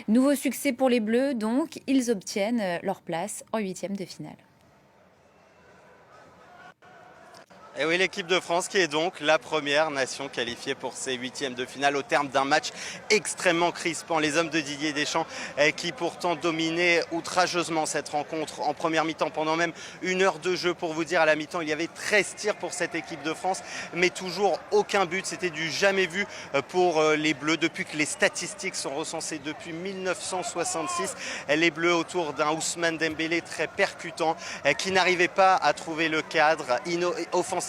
Nouveau succès pour les Bleus, donc ils obtiennent leur place en huitième de finale. Et oui, l'équipe de France qui est donc la première nation qualifiée pour ces huitièmes de finale au terme d'un match extrêmement crispant. Les hommes de Didier Deschamps qui pourtant dominaient outrageusement cette rencontre en première mi-temps pendant même 1 heure de jeu. Pour vous dire, à la mi-temps, il y avait 13 tirs pour cette équipe de France, mais toujours aucun but. C'était du jamais vu pour les Bleus depuis que les statistiques sont recensées depuis 1966. Les Bleus autour d'un Ousmane Dembélé très percutant qui n'arrivait pas à trouver le cadre offensif.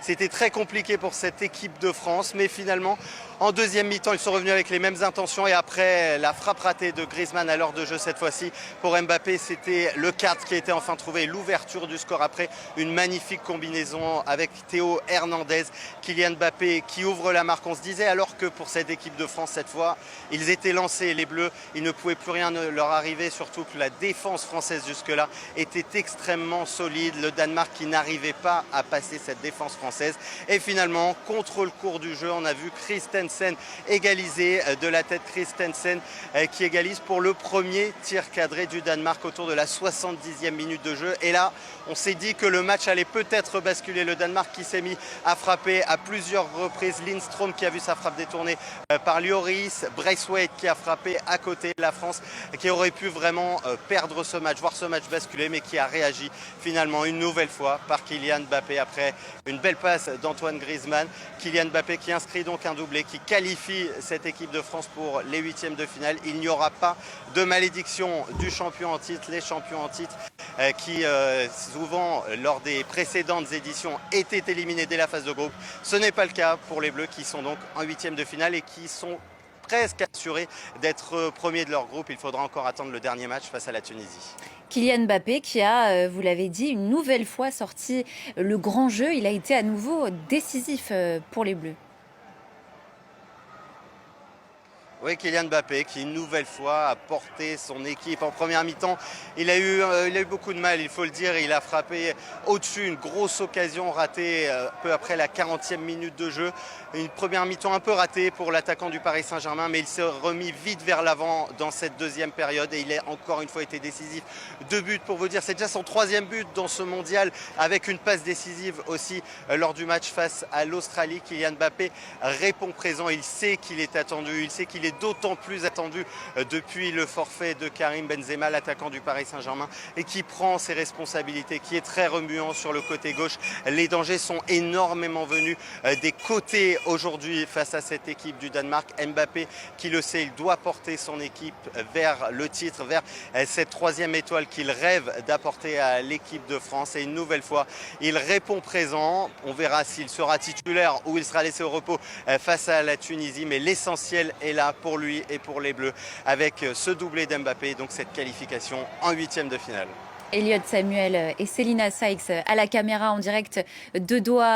C'était très compliqué pour cette équipe de France, mais finalement, en deuxième mi-temps, ils sont revenus avec les mêmes intentions et après la frappe ratée de Griezmann à l'heure de jeu cette fois-ci, pour Mbappé, c'était le cadre qui était enfin trouvé, l'ouverture du score après une magnifique combinaison avec Théo Hernandez, Kylian Mbappé qui ouvre la marque. On se disait alors que pour cette équipe de France, cette fois, ils étaient lancés, les Bleus, il ne pouvait plus rien leur arriver, surtout que la défense française jusque-là était extrêmement solide, le Danemark qui n'arrivait pas à passer cette défense française. Et finalement, contre le cours du jeu, on a vu Christensen égaliser de la tête. Christensen qui égalise pour le premier tir cadré du Danemark autour de la 70e minute de jeu. Et là, on s'est dit que le match allait peut-être basculer. Le Danemark qui s'est mis à frapper à plusieurs reprises. Lindström qui a vu sa frappe détournée par Lloris. Braithwaite qui a frappé à côté. La France qui aurait pu vraiment perdre ce match, voir ce match basculer, mais qui a réagi finalement une nouvelle fois par Kylian Mbappé après une belle passe d'Antoine Griezmann. Kylian Mbappé qui inscrit donc un doublé, qui qualifie cette équipe de France pour les huitièmes de finale. Il n'y aura pas de malédiction du champion en titre. Les champions en titre qui souvent lors des précédentes éditions étaient éliminés dès la phase de groupe. Ce n'est pas le cas pour les Bleus qui sont donc en huitièmes de finale et qui sont presque assurés d'être premiers de leur groupe. Il faudra encore attendre le dernier match face à la Tunisie. Kylian Mbappé qui a, vous l'avez dit, une nouvelle fois sorti le grand jeu. Il a été à nouveau décisif pour les Bleus. Oui, Kylian Mbappé qui une nouvelle fois a porté son équipe en première mi-temps. Il a eu beaucoup de mal, il faut le dire. Il a frappé au-dessus, une grosse occasion ratée peu après la 40e minute de jeu. Une première mi-temps un peu ratée pour l'attaquant du Paris Saint-Germain, mais il s'est remis vite vers l'avant dans cette deuxième période et il a encore une fois été décisif. 2 buts pour vous dire, c'est déjà son 3e but dans ce mondial avec une passe décisive aussi lors du match face à l'Australie. Kylian Mbappé répond présent, il sait qu'il est attendu, il sait qu'il est d'autant plus attendu depuis le forfait de Karim Benzema, l'attaquant du Paris Saint-Germain, et qui prend ses responsabilités, qui est très remuant sur le côté gauche. Les dangers sont énormément venus des côtés aujourd'hui face à cette équipe du Danemark. Mbappé qui le sait, il doit porter son équipe vers le titre, vers cette 3e étoile qu'il rêve d'apporter à l'équipe de France. Et une nouvelle fois, il répond présent. On verra s'il sera titulaire ou il sera laissé au repos face à la Tunisie, mais l'essentiel est là pour lui et pour les Bleus avec ce doublé d'Mbappé, donc cette qualification en huitième de finale. Elliot Samuel et Célina Sykes à la caméra en direct de Doha.